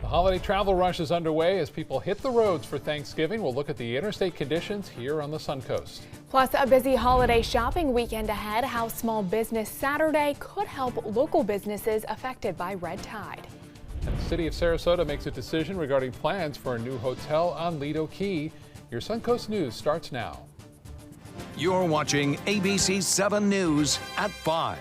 The holiday travel rush is underway as people hit the roads for Thanksgiving. We'll look at the interstate conditions here on the Suncoast. Plus, a busy holiday shopping weekend ahead. How Small Business Saturday could help local businesses affected by red tide. And the city of Sarasota makes a decision regarding plans for a new hotel on Lido Key. Your Suncoast News starts now. You're watching ABC 7 News at 5.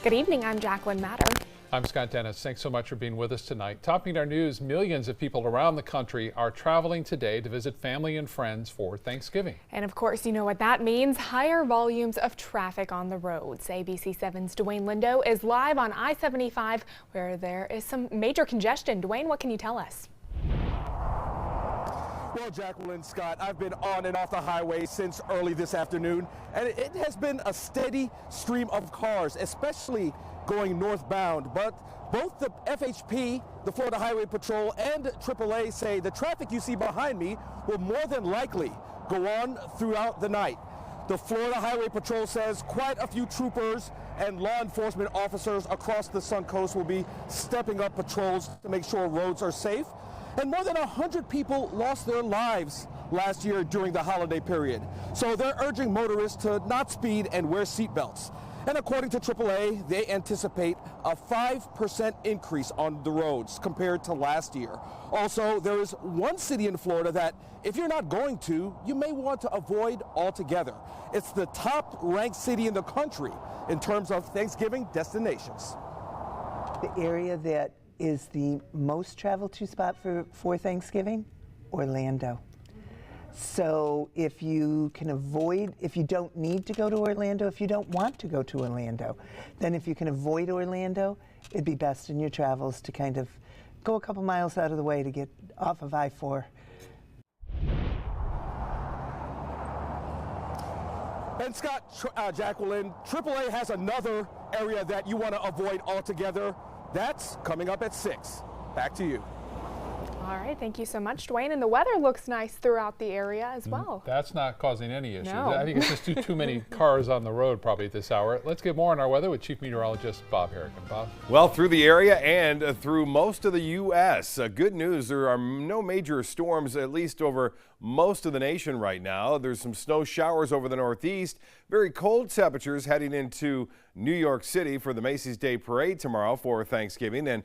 Good evening, I'm Jacqueline Matter. I'm Scott Dennis. Thanks so much for being with us tonight. Topping our news, millions of people around the country are traveling today to visit family and friends for Thanksgiving. And of course, you know what that means, higher volumes of traffic on the roads. ABC 7's Dwayne Lindo is live on I-75 where there is some major congestion. Dwayne, what can you tell us? Well, Jacqueline, Scott, I've been on and off the highway since early this afternoon, and it has been a steady stream of cars, especially going northbound. But both the FHP, the Florida Highway Patrol, and AAA say the traffic you see behind me will more than likely go on throughout the night. The Florida Highway Patrol says quite a few troopers and law enforcement officers across the Suncoast will be stepping up patrols to make sure roads are safe. And more than 100 people lost their lives last year during the holiday period. So they're urging motorists to not speed and wear seatbelts. And according to AAA, they anticipate a 5% increase on the roads compared to last year. Also, there is one city in Florida that if you're not going to, you may want to avoid altogether. It's the top ranked city in the country in terms of Thanksgiving destinations. The area that is the most traveled to spot for Thanksgiving, Orlando. So if you can avoid, if you don't need to go to Orlando, if you don't want to go to Orlando, then if you can avoid Orlando, it'd be best in your travels to kind of go a couple miles out of the way to get off of I-4. And Scott, Jacqueline, AAA has another area that you want to avoid altogether. That's coming up at 6. Back to you. All right, thank you so much, Dwayne. And the weather looks nice throughout the area as well. That's not causing any issues. No. I think it's just too many cars on the road probably at this hour. Let's get more on our weather with Chief Meteorologist Bob Harrigan. Bob? Well, through the area and through most of the U.S. Good news, there are no major storms, at least over most of the nation right now. There's some snow showers over the northeast. Very cold temperatures heading into New York City for the Macy's Day Parade tomorrow for Thanksgiving. And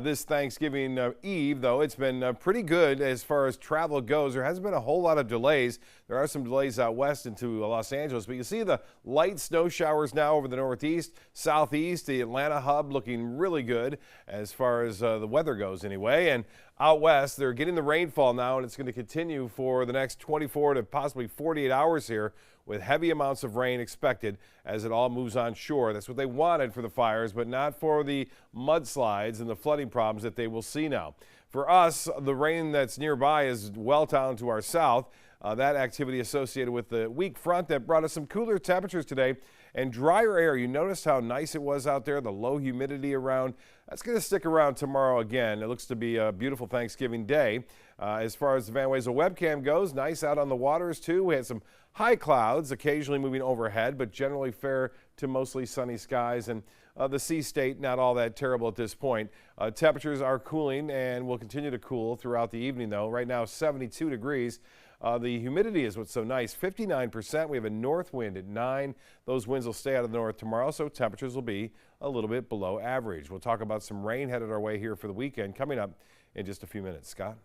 this Thanksgiving Eve, though, it's been pretty good as far as travel goes. There hasn't been a whole lot of delays. There are some delays out west into Los Angeles, but you see the light snow showers now over the northeast, southeast, the Atlanta hub looking really good as far as the weather goes anyway. And out west, they're getting the rainfall now, and it's going to continue for the next 24 to possibly 48 hours here with heavy amounts of rain expected as it all moves on shore. That's what they wanted for the fires, but not for the mudslides and the flooding problems that they will see now. For us, the rain that's nearby is well down to our south. That activity associated with the weak front that brought us some cooler temperatures today and drier air. You noticed how nice it was out there, the low humidity around. That's going to stick around tomorrow again. It looks to be a beautiful Thanksgiving day. As far as the Van Wezel webcam goes, nice out on the waters too. We had some high clouds occasionally moving overhead, but generally fair to mostly sunny skies. And the sea state, not all that terrible at this point. Temperatures are cooling and will continue to cool throughout the evening, though. Right now, 72 degrees. The humidity is what's so nice, 59%. We have a north wind at 9. Those winds will stay out of the north tomorrow, so temperatures will be a little bit below average. We'll talk about some rain headed our way here for the weekend coming up in just a few minutes. Scott?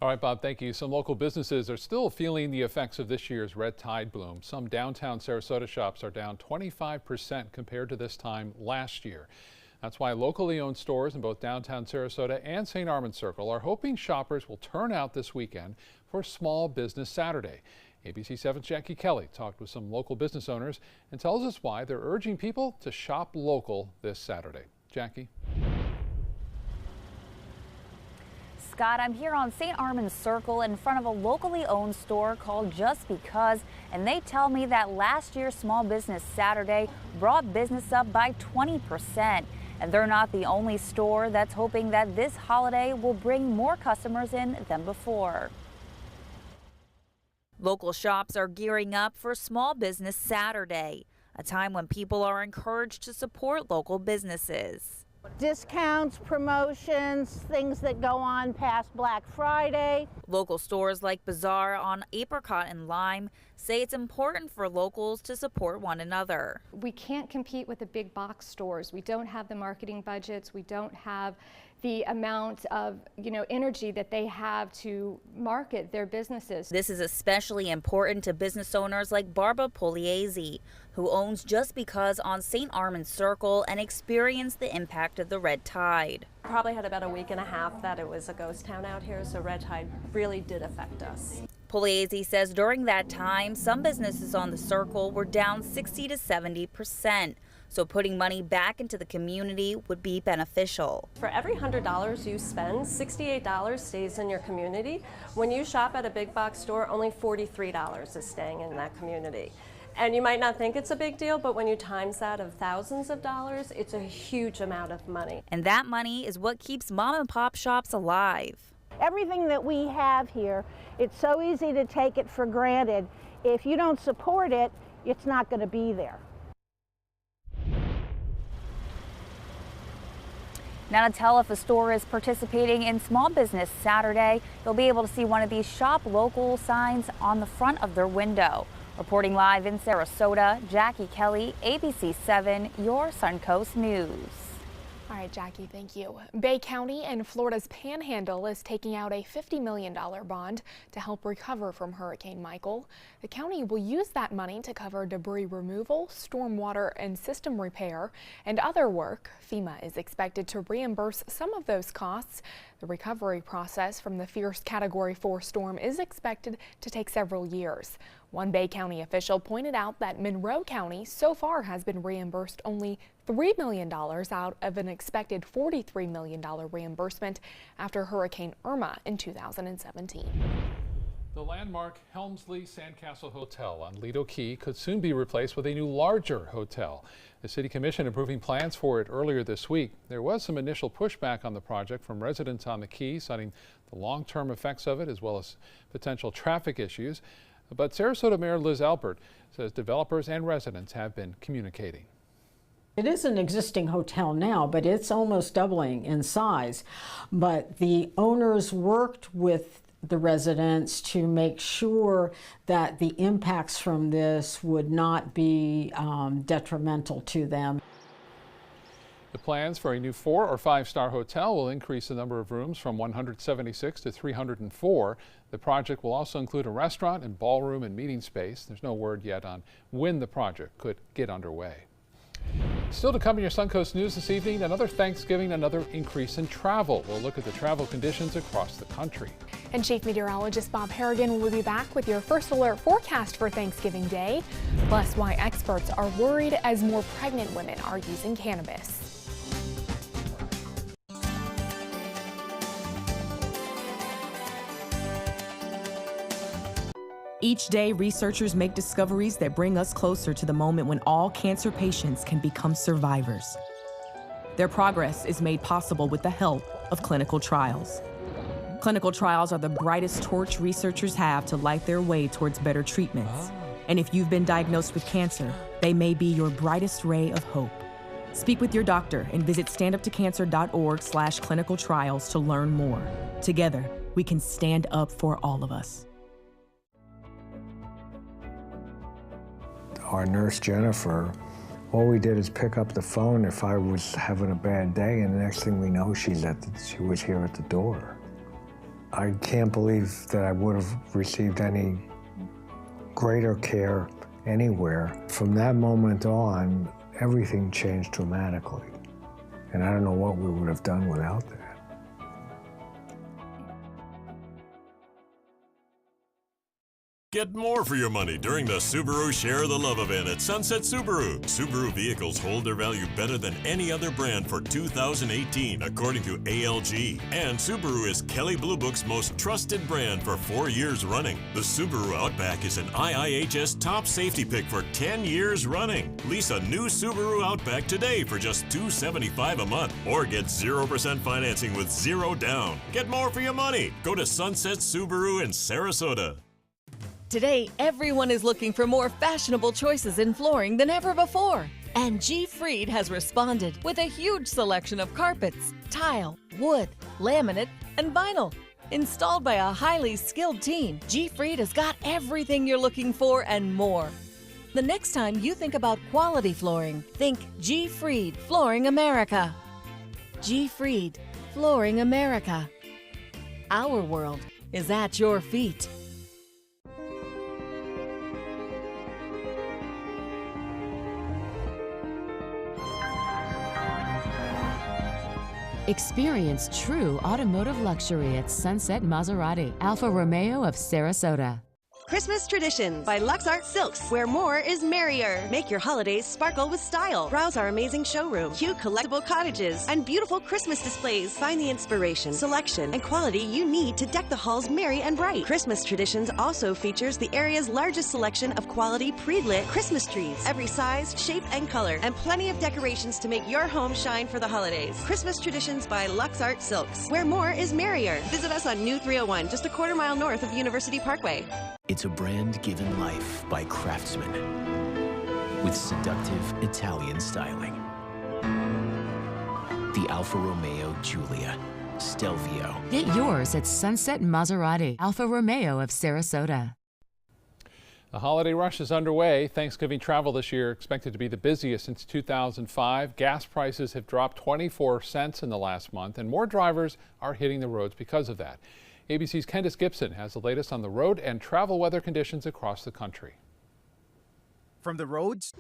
All right, Bob, thank you. Some local businesses are still feeling the effects of this year's red tide bloom. Some downtown Sarasota shops are down 25% compared to this time last year. That's why locally owned stores in both downtown Sarasota and St. Armand Circle are hoping shoppers will turn out this weekend for Small Business Saturday. ABC 7's Jackie Kelly talked with some local business owners and tells us why they're urging people to shop local this Saturday. Jackie? Scott, I'm here on St. Armand Circle in front of a locally owned store called Just Because, and they tell me that last year's Small Business Saturday brought business up by 20%. And they're not the only store that's hoping that this holiday will bring more customers in than before. Local shops are gearing up for Small Business Saturday, a time when people are encouraged to support local businesses. Discounts, promotions, things that go on past Black Friday. Local stores like Bazaar on Apricot and Lime say it's important for locals to support one another. We can't compete with the big box stores. We don't have the marketing budgets. We don't have the amount of, energy that they have to market their businesses. This is especially important to business owners like Barbara Pugliese, who owns Just Because on St. Armand's Circle and experienced the impact of the red tide. Probably had about a week and a half that it was a ghost town out here, so red tide really did affect us. Pugliese says during that time, some businesses on the circle were down 60 to 70%. So putting money back into the community would be beneficial. For every $100 you spend, $68 stays in your community. When you shop at a big box store, only $43 is staying in that community. And you might not think it's a big deal, but when you times that of thousands of dollars, it's a huge amount of money. And that money is what keeps mom and pop shops alive. Everything that we have here, it's so easy to take it for granted. If you don't support it, it's not going to be there. Now to tell if a store is participating in Small Business Saturday, you'll be able to see one of these Shop Local signs on the front of their window. Reporting live in Sarasota, Jackie Kelly, ABC 7, your Suncoast News. All right, Jackie, thank you. Bay County and Florida's Panhandle is taking out a $50 million bond to help recover from Hurricane Michael. The county will use that money to cover debris removal, stormwater and system repair, and other work. FEMA is expected to reimburse some of those costs. The recovery process from the fierce Category 4 storm is expected to take several years. One Bay County official pointed out that Monroe County so far has been reimbursed only $3 million out of an expected $43 million reimbursement after Hurricane Irma in 2017. The landmark Helmsley Sandcastle Hotel on Lido Key could soon be replaced with a new, larger hotel. The City Commission approving plans for it earlier this week. There was some initial pushback on the project from residents on the Key, citing the long-term effects of it as well as potential traffic issues. But Sarasota Mayor Liz Albert says developers and residents have been communicating. It is an existing hotel now, but it's almost doubling in size. But the owners worked with the residents to make sure that the impacts from this would not be detrimental to them. The plans for a new 4- or 5-star hotel will increase the number of rooms from 176 to 304. The project will also include a restaurant and ballroom and meeting space. There's no word yet on when the project could get underway. Still to come in your Suncoast News this evening, another Thanksgiving, another increase in travel. We'll look at the travel conditions across the country. And Chief Meteorologist Bob Harrigan will be back with your first alert forecast for Thanksgiving Day. Plus, why experts are worried as more pregnant women are using cannabis. Each day, researchers make discoveries that bring us closer to the moment when all cancer patients can become survivors. Their progress is made possible with the help of clinical trials. Clinical trials are the brightest torch researchers have to light their way towards better treatments. And if you've been diagnosed with cancer, they may be your brightest ray of hope. Speak with your doctor and visit standuptocancer.org/clinical trials to learn more. Together, we can stand up for all of us. Our nurse, Jennifer, all we did is pick up the phone if I was having a bad day, and the next thing we know, she was here at the door. I can't believe that I would have received any greater care anywhere. From that moment on, everything changed dramatically, and I don't know what we would have done without that. Get more for your money during the Subaru Share the Love event at Sunset Subaru. Subaru vehicles hold their value better than any other brand for 2018, according to ALG. And Subaru is Kelley Blue Book's most trusted brand for 4 years running. The Subaru Outback is an IIHS top safety pick for 10 years running. Lease a new Subaru Outback today for just $275 a month, or get 0% financing with 0 down. Get more for your money. Go to Sunset Subaru in Sarasota. Today, everyone is looking for more fashionable choices in flooring than ever before. And G. Fried has responded with a huge selection of carpets, tile, wood, laminate, and vinyl. Installed by a highly skilled team, G. Fried has got everything you're looking for and more. The next time you think about quality flooring, think G. Fried Flooring America. G. Fried Flooring America. Our world is at your feet. Experience true automotive luxury at Sunset Maserati, Alfa Romeo of Sarasota. Christmas Traditions by LuxArt Silks, where more is merrier. Make your holidays sparkle with style. Browse our amazing showroom, cute collectible cottages, and beautiful Christmas displays. Find the inspiration, selection, and quality you need to deck the halls merry and bright. Christmas Traditions also features the area's largest selection of quality pre-lit Christmas trees, every size, shape, and color, and plenty of decorations to make your home shine for the holidays. Christmas Traditions by LuxArt Silks, where more is merrier. Visit us on New 301, just a quarter-mile north of University Parkway. It's a brand given life by craftsmen with seductive Italian styling. The Alfa Romeo Giulia, Stelvio. Get yours at Sunset Maserati, Alfa Romeo of Sarasota. The holiday rush is underway. Thanksgiving travel this year expected to be the busiest since 2005. Gas prices have dropped 24 cents in the last month, and more drivers are hitting the roads because of that. ABC's Candace Gibson has the latest on the road and travel weather conditions across the country. From the roads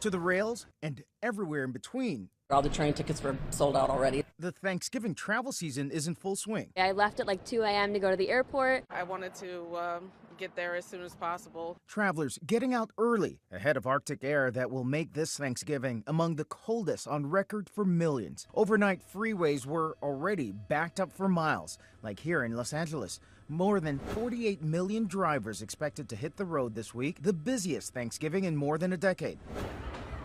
to the rails and everywhere in between. All the train tickets were sold out already. The Thanksgiving travel season is in full swing. I left at like 2 a.m. to go to the airport. I wanted to get there as soon as possible. Travelers getting out early ahead of Arctic air that will make this Thanksgiving among the coldest on record for millions. Overnight freeways were already backed up for miles, like here in Los Angeles. More than 48 million drivers expected to hit the road this week, the busiest Thanksgiving in more than a decade.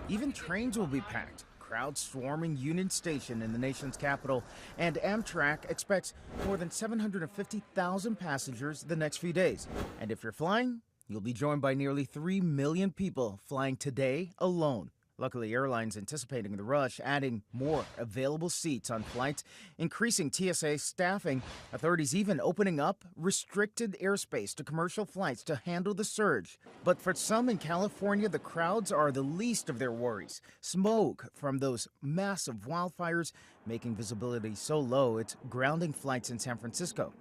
Even trains will be packed. Crowds swarming Union Station in the nation's capital, and Amtrak expects more than 750,000 passengers the next few days. And if you're flying, you'll be joined by nearly 3 million people flying today alone. Luckily, airlines anticipating the rush, adding more available seats on flights, increasing TSA staffing, authorities even opening up restricted airspace to commercial flights to handle the surge. But for some in California, the crowds are the least of their worries. Smoke from those massive wildfires making visibility so low it's grounding flights in San Francisco.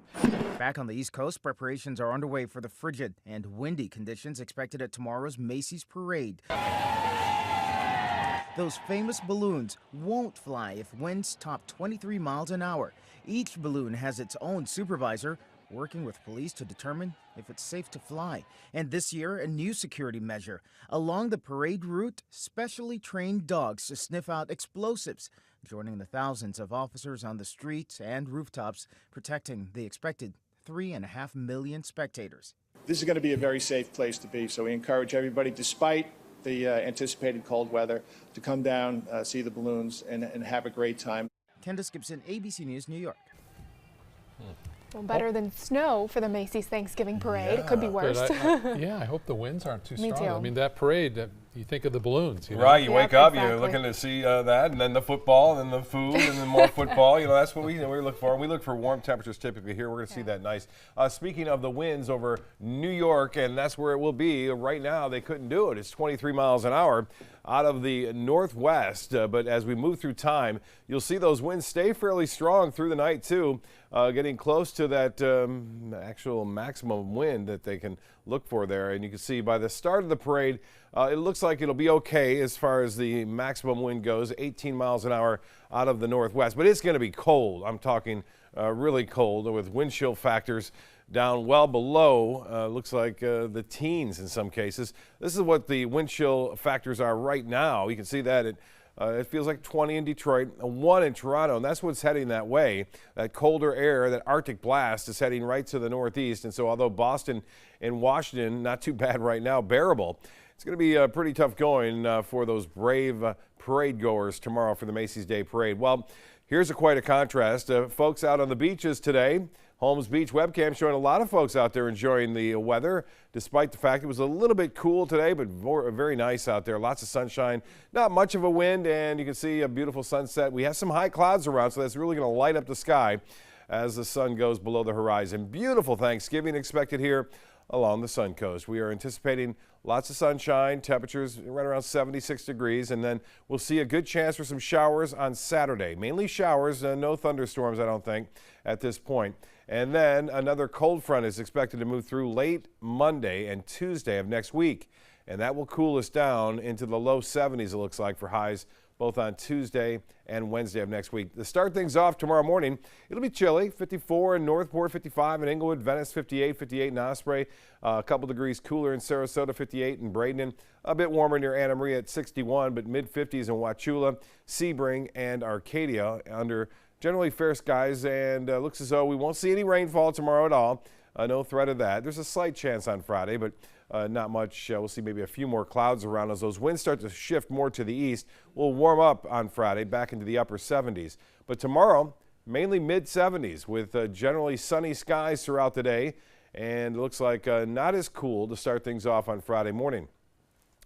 Back on the East Coast, preparations are underway for the frigid and windy conditions expected at tomorrow's Macy's Parade. Those famous balloons won't fly if winds top 23 miles an hour. Each balloon has its own supervisor, working with police to determine if it's safe to fly. And this year, a new security measure. Along the parade route, specially trained dogs to sniff out explosives, joining the thousands of officers on the streets and rooftops, protecting the expected 3.5 million spectators. This is going to be a very safe place to be, so we encourage everybody, despite the anticipated cold weather, to come down, see the balloons, and have a great time. Candace Gibson, ABC News, New York. Well, better than snow for the Macy's Thanksgiving Parade. It could be worse. I hope the winds aren't too strong. Me too. I mean, that parade, you think of the balloons. You know? Right, you wake up, you're looking to see that, and then the football, and then the food, and then more football. You know, that's what we look for. We look for warm temperatures typically here. We're going to see that nice. Speaking of the winds over New York, and that's where it will be. Right now, they couldn't do it. It's 23 miles an hour out of the northwest. But as we move through time, you'll see those winds stay fairly strong through the night, too, getting close to that actual maximum wind that they can look for there. And you can see by the start of the parade, it looks like it'll be okay as far as the maximum wind goes, 18 miles an hour out of the northwest. But it's going to be cold. I'm talking really cold with wind chill factors down well below, looks like the teens in some cases. This is what the wind chill factors are right now. You can see that it feels like 20 in Detroit, 1 in Toronto, and that's what's heading that way. That colder air, that Arctic blast is heading right to the northeast. And so although Boston and Washington, not too bad right now, bearable, it's going to be pretty tough going for those brave parade goers tomorrow for the Macy's Day Parade. Well, here's quite a contrast. Folks out on the beaches today, Holmes Beach webcam showing a lot of folks out there enjoying the weather, despite the fact it was a little bit cool today, but very nice out there. Lots of sunshine, not much of a wind, and you can see a beautiful sunset. We have some high clouds around, so that's really going to light up the sky as the sun goes below the horizon. Beautiful Thanksgiving expected here along the Sun Coast. We are anticipating lots of sunshine, temperatures right around 76 degrees, and then we'll see a good chance for some showers on Saturday. Mainly showers, no thunderstorms, I don't think, at this point. And then another cold front is expected to move through late Monday and Tuesday of next week, and that will cool us down into the low 70s, it looks like, for highs both on Tuesday and Wednesday of next week. To start things off tomorrow morning, it'll be chilly, 54 in Northport, 55 in Inglewood, Venice 58, 58 in Osprey, a couple degrees cooler in Sarasota, 58 in Bradenton, a bit warmer near Anna Maria at 61, but mid-50s in Wauchula, Sebring, and Arcadia under generally fair skies, and looks as though we won't see any rainfall tomorrow at all. No threat of that. There's a slight chance on Friday, but not much. We'll see maybe a few more clouds around as those winds start to shift more to the east. We'll warm up on Friday back into the upper 70s. But tomorrow, mainly mid-70s with generally sunny skies throughout the day. And it looks like not as cool to start things off on Friday morning.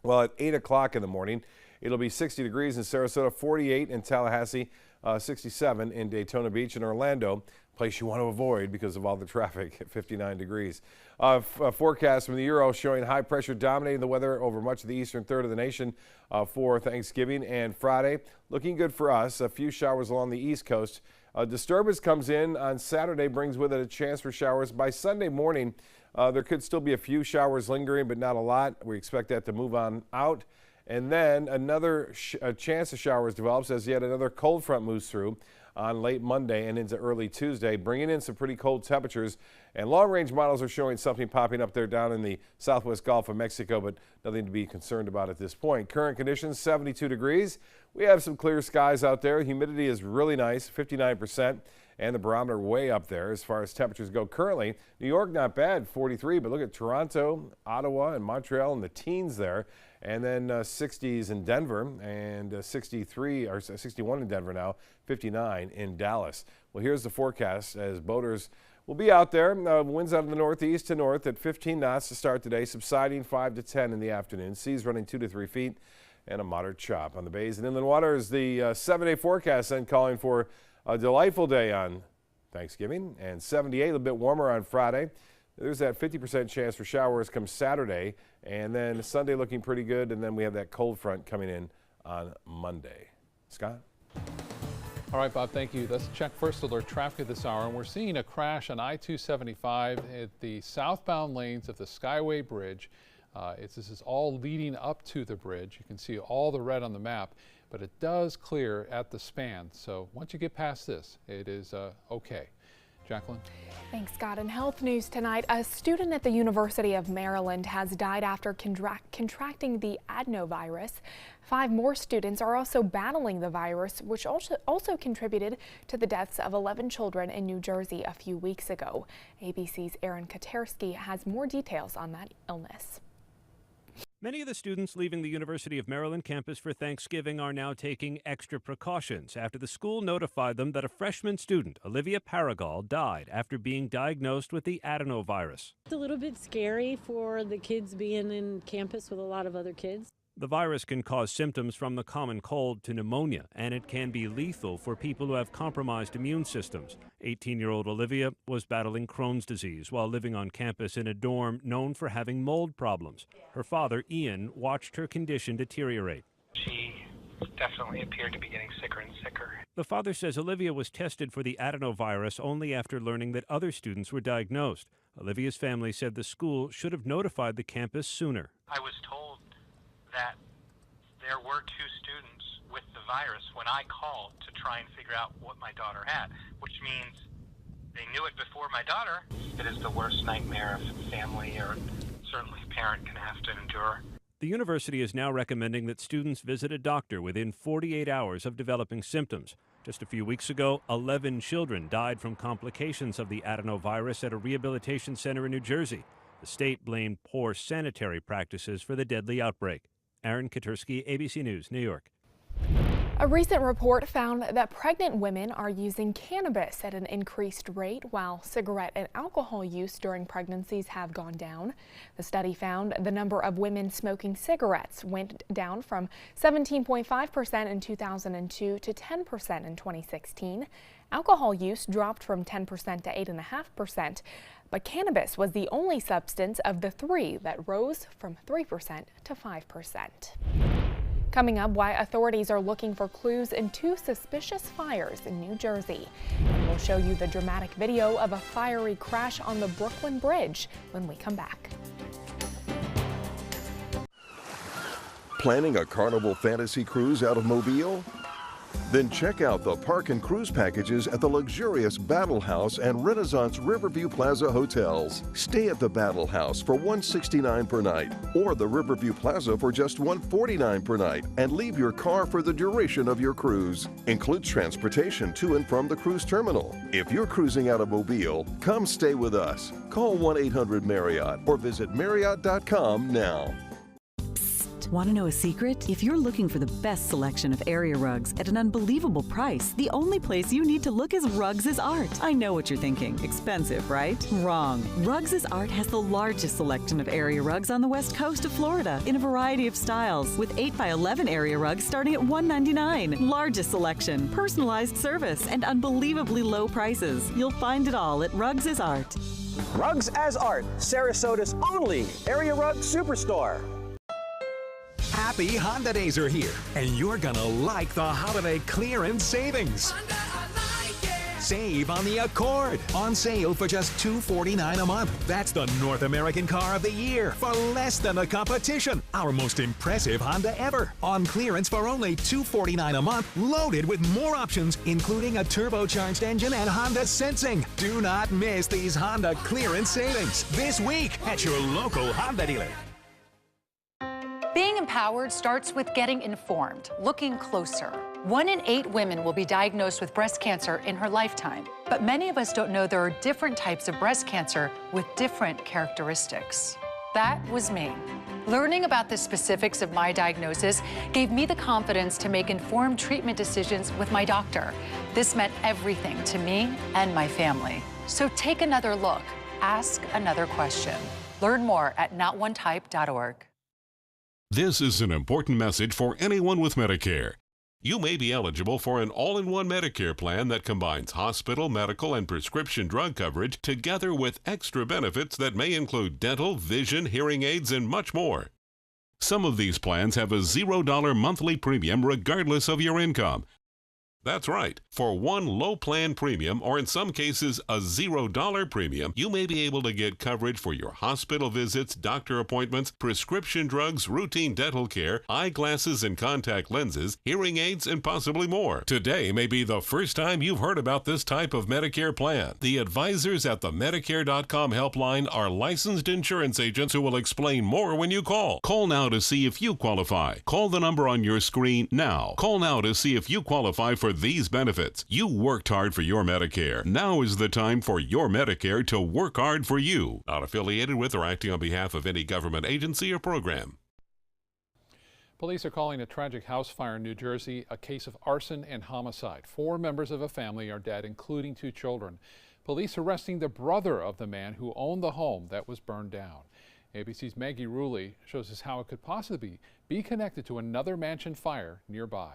Well, at 8 o'clock in the morning, it'll be 60 degrees in Sarasota, 48 in Tallahassee, 67 in Daytona Beach and Orlando. Place you want to avoid because of all the traffic at 59 degrees. Forecast from the Euro showing high pressure dominating the weather over much of the eastern third of the nation for Thanksgiving and Friday. Looking good for us. A few showers along the east coast. Disturbance comes in on Saturday, brings with it a chance for showers. By Sunday morning, there could still be a few showers lingering, but not a lot. We expect that to move on out. And then another chance of showers develops as yet another cold front moves through on late Monday and into early Tuesday, bringing in some pretty cold temperatures. And long-range models are showing something popping up there down in the southwest Gulf of Mexico, but nothing to be concerned about at this point. Current conditions, 72 degrees. We have some clear skies out there. Humidity is really nice, 59%, and the barometer way up there as far as temperatures go. Currently, New York not bad, 43, but look at Toronto, Ottawa, and Montreal in the teens there. And then 60s in Denver and 63 or 61 in Denver now, 59 in Dallas. Well, here's the forecast as boaters will be out there. Winds out of the northeast to north at 15 knots to start today, subsiding 5 to 10 in the afternoon. Seas running 2 to 3 feet and a moderate chop on the bays and inland waters. The 7-day forecast then calling for a delightful day on Thanksgiving and 78, a little bit warmer on Friday. There's that 50% chance for showers come Saturday, and then Sunday looking pretty good, and then we have that cold front coming in on Monday. Scott? All right, Bob, thank you. Let's check first alert traffic this hour, and we're seeing a crash on I-275 at the southbound lanes of the Skyway Bridge. This is all leading up to the bridge. You can see all the red on the map, but it does clear at the span. So once you get past this, it is okay. Jacqueline? Thanks, Scott. In health news tonight, a student at the University of Maryland has died after contracting the adenovirus. 5 more students are also battling the virus, which also contributed to the deaths of 11 children in New Jersey a few weeks ago. ABC's Aaron Katersky has more details on that illness. Many of the students leaving the University of Maryland campus for Thanksgiving are now taking extra precautions after the school notified them that a freshman student, Olivia Paragal, died after being diagnosed with the adenovirus. It's a little bit scary for the kids being in campus with a lot of other kids. The virus can cause symptoms from the common cold to pneumonia, and it can be lethal for people who have compromised immune systems. 18-year-old Olivia was battling Crohn's disease while living on campus in a dorm known for having mold problems. Her father, Ian, watched her condition deteriorate. She definitely appeared to be getting sicker and sicker. The father says Olivia was tested for the adenovirus only after learning that other students were diagnosed. Olivia's family said the school should have notified the campus sooner. I was told that there were 2 students with the virus when I called to try and figure out what my daughter had, which means they knew it before my daughter. It is the worst nightmare a family or certainly a parent can have to endure. The university is now recommending that students visit a doctor within 48 hours of developing symptoms. Just a few weeks ago, 11 children died from complications of the adenovirus at a rehabilitation center in New Jersey. The state blamed poor sanitary practices for the deadly outbreak. Aaron Katersky, ABC News, New York. A recent report found that pregnant women are using cannabis at an increased rate, while cigarette and alcohol use during pregnancies have gone down. The study found the number of women smoking cigarettes went down from 17.5% in 2002 to 10% in 2016. Alcohol use dropped from 10% to 8.5%, but cannabis was the only substance of the three that rose from 3% to 5%. Coming up, why authorities are looking for clues in two suspicious fires in New Jersey. And we'll show you the dramatic video of a fiery crash on the Brooklyn Bridge when we come back. Planning a Carnival Fantasy Cruise out of Mobile? Then check out the park and cruise packages at the luxurious Battle House and Renaissance Riverview Plaza hotels. Stay at the Battle House for $169 per night, or the Riverview Plaza for just $149 per night, and leave your car for the duration of your cruise. Includes transportation to and from the cruise terminal. If you're cruising out of Mobile, come stay with us. Call 1-800-MARRIOTT or visit Marriott.com now. Want to know a secret? If you're looking for the best selection of area rugs at an unbelievable price, the only place you need to look is Rugs is Art. I know what you're thinking. Expensive, right? Wrong. Rugs is Art has the largest selection of area rugs on the west coast of Florida in a variety of styles, with 8x11 area rugs starting at $199. Largest selection, personalized service, and unbelievably low prices. You'll find it all at Rugs is Art. Rugs as Art, Sarasota's only area rug superstore. Happy Honda Days are here, and you're gonna like the holiday clearance savings. Save on the Accord, on sale for just $249 a month. That's the North American car of the year for less than the competition. Our most impressive Honda ever, on clearance for only $249 a month, loaded with more options, including a turbocharged engine and Honda Sensing. Do not miss these Honda clearance savings this week at your local Honda dealer. Being empowered starts with getting informed, looking closer. 1 in 8 women will be diagnosed with breast cancer in her lifetime. But many of us don't know there are different types of breast cancer with different characteristics. That was me. Learning about the specifics of my diagnosis gave me the confidence to make informed treatment decisions with my doctor. This meant everything to me and my family. So take another look. Ask another question. Learn more at notonetype.org. This is an important message for anyone with Medicare. You may be eligible for an all-in-one Medicare plan that combines hospital, medical, and prescription drug coverage together with extra benefits that may include dental, vision, hearing aids, and much more. Some of these plans have a $0 monthly premium regardless of your income. That's right. For one low plan premium, or in some cases a $0 premium, you may be able to get coverage for your hospital visits, doctor appointments, prescription drugs, routine dental care, eyeglasses and contact lenses, hearing aids, and possibly more. Today may be the first time you've heard about this type of Medicare plan. The advisors at the Medicare.com helpline are licensed insurance agents who will explain more when you call. Call now to see if you qualify. Call the number on your screen now. Call now to see if you qualify for these benefits. You worked hard for your Medicare. Now is the time for your Medicare to work hard for you. Not affiliated with or acting on behalf of any government agency or program. Police are calling a tragic house fire in New Jersey a case of arson and homicide. 4 members of a family are dead, including 2 children. Police arresting the brother of the man who owned the home that was burned down. ABC's Maggie Rulli shows us how it could possibly be connected to another mansion fire nearby.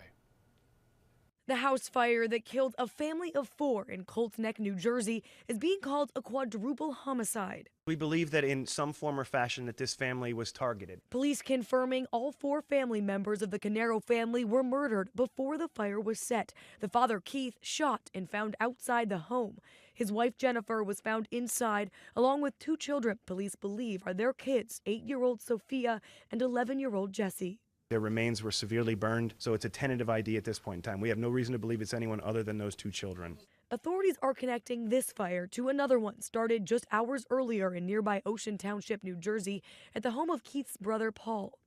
The house fire that killed a family of 4 in Colts Neck, New Jersey, is being called a quadruple homicide. We believe that in some form or fashion that this family was targeted. Police confirming all 4 family members of the Canero family were murdered before the fire was set. The father, Keith, shot and found outside the home. His wife, Jennifer, was found inside, along with 2 children police believe are their kids, 8-year-old Sophia and 11-year-old Jesse. Their remains were severely burned, so it's a tentative ID at this point in time. We have no reason to believe it's anyone other than those 2 children. Authorities are connecting this fire to another one started just hours earlier in nearby Ocean Township, New Jersey, at the home of Keith's brother, Paul.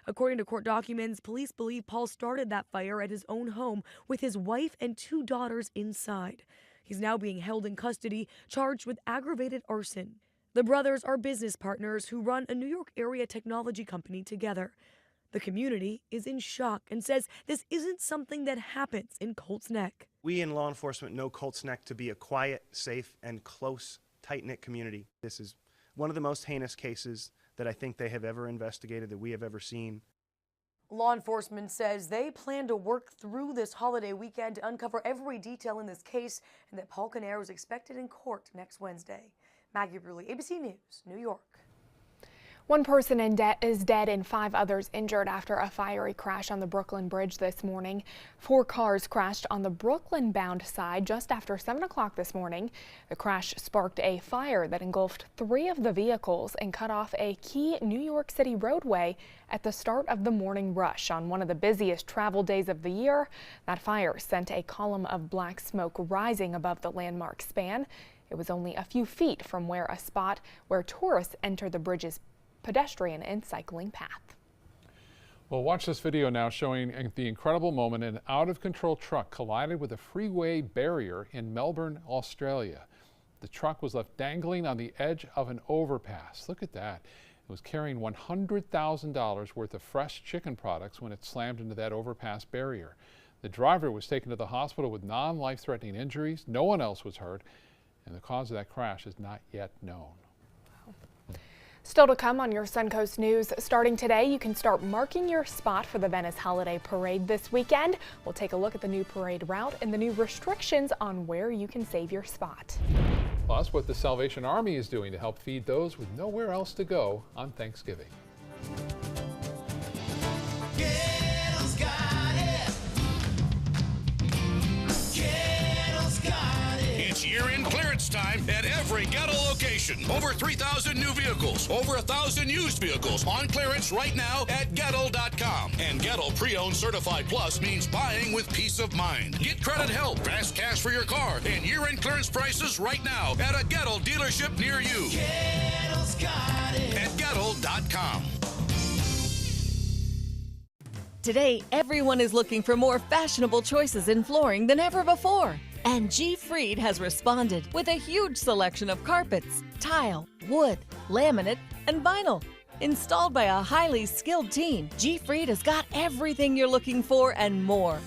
According to court documents, police believe Paul started that fire at his own home with his wife and 2 daughters inside. He's now being held in custody, charged with aggravated arson. The brothers are business partners who run a New York area technology company together. The community is in shock and says this isn't something that happens in Colts Neck. We in law enforcement know Colts Neck to be a quiet, safe, and close, tight-knit community. This is one of the most heinous cases that I think they have ever investigated, that we have ever seen. Law enforcement says they plan to work through this holiday weekend to uncover every detail in this case, and that Paul Canero is expected in court next Wednesday. Maggie Bruley, ABC News, New York. One person is dead and 5 others injured after a fiery crash on the Brooklyn Bridge this morning. 4 cars crashed on the Brooklyn-bound side just after 7 o'clock this morning. The crash sparked a fire that engulfed 3 of the vehicles and cut off a key New York City roadway at the start of the morning rush on one of the busiest travel days of the year. That fire sent a column of black smoke rising above the landmark span. It was only a few feet from a spot where tourists enter the bridge's pedestrian and cycling path. Well, watch this video now showing the incredible moment an out-of-control truck collided with a freeway barrier in Melbourne, Australia. The truck was left dangling on the edge of an overpass. Look at that. It was carrying $100,000 worth of fresh chicken products when it slammed into that overpass barrier. The driver was taken to the hospital with non-life-threatening injuries. No one else was hurt, and the cause of that crash is not yet known. Still to come on your Suncoast News. Starting today, you can start marking your spot for the Venice Holiday Parade this weekend. We'll take a look at the new parade route and the new restrictions on where you can save your spot. Plus, what the Salvation Army is doing to help feed those with nowhere else to go on Thanksgiving. It's year-end clearance time at every Gettle location. Over 3,000 new vehicles, over 1,000 used vehicles on clearance right now at Gettle.com. And Gettle Pre-Owned Certified Plus means buying with peace of mind. Get credit help, fast cash for your car, and year-end clearance prices right now at a Gettle dealership near you. Gettle's got it. At Gettle.com. Today, everyone is looking for more fashionable choices in flooring than ever before. And G. Fried has responded with a huge selection of carpets, tile, wood, laminate, and vinyl. Installed by a highly skilled team, G. Fried has got everything you're looking for and more.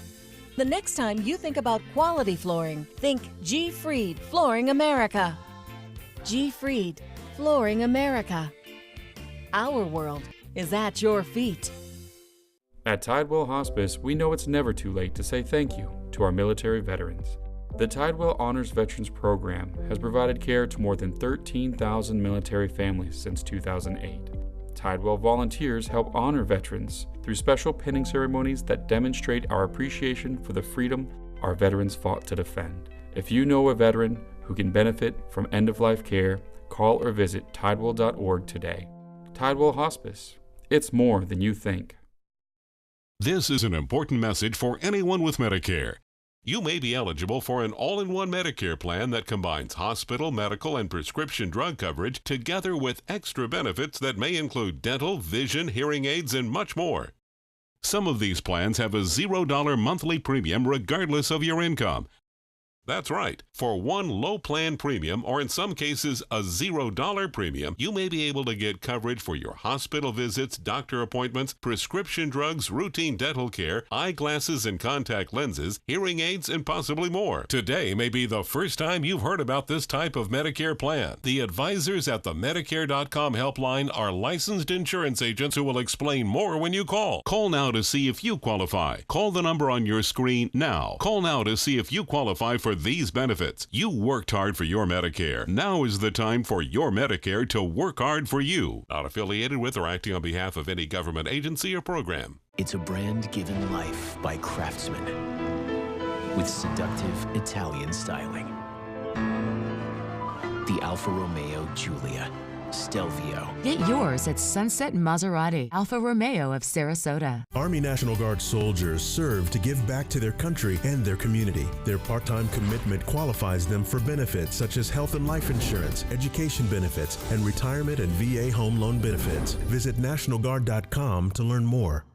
The next time you think about quality flooring, think G. Fried Flooring America. G. Fried Flooring America. Our world is at your feet. At Tidewell Hospice, we know it's never too late to say thank you to our military veterans. The Tidewell Honors Veterans Program has provided care to more than 13,000 military families since 2008. Tidewell volunteers help honor veterans through special pinning ceremonies that demonstrate our appreciation for the freedom our veterans fought to defend. If you know a veteran who can benefit from end-of-life care, call or visit tidewell.org today. Tidewell Hospice. It's more than you think. This is an important message for anyone with Medicare. You may be eligible for an all-in-one Medicare plan that combines hospital, medical, and prescription drug coverage together with extra benefits that may include dental, vision, hearing aids, and much more. Some of these plans have a $0 monthly premium regardless of your income. That's right. For one low plan premium, or in some cases a $0 premium, you may be able to get coverage for your hospital visits, doctor appointments, prescription drugs, routine dental care, eyeglasses and contact lenses, hearing aids, and possibly more. Today may be the first time you've heard about this type of Medicare plan. The advisors at the Medicare.com helpline are licensed insurance agents who will explain more when you call. Call now to see if you qualify. Call the number on your screen now. Call now to see if you qualify for these benefits. You worked hard for your Medicare. Now is the time for your Medicare to work hard for you. Not affiliated with or acting on behalf of any government agency or program. It's a brand given life by craftsmen with seductive Italian styling. The Alfa Romeo Giulia, Stelvio. Get yours at Sunset Maserati, Alfa Romeo of Sarasota. Army National Guard soldiers serve to give back to their country and their community. Their part-time commitment qualifies them for benefits such as health and life insurance, education benefits, and retirement and VA home loan benefits. Visit NationalGuard.com to learn more.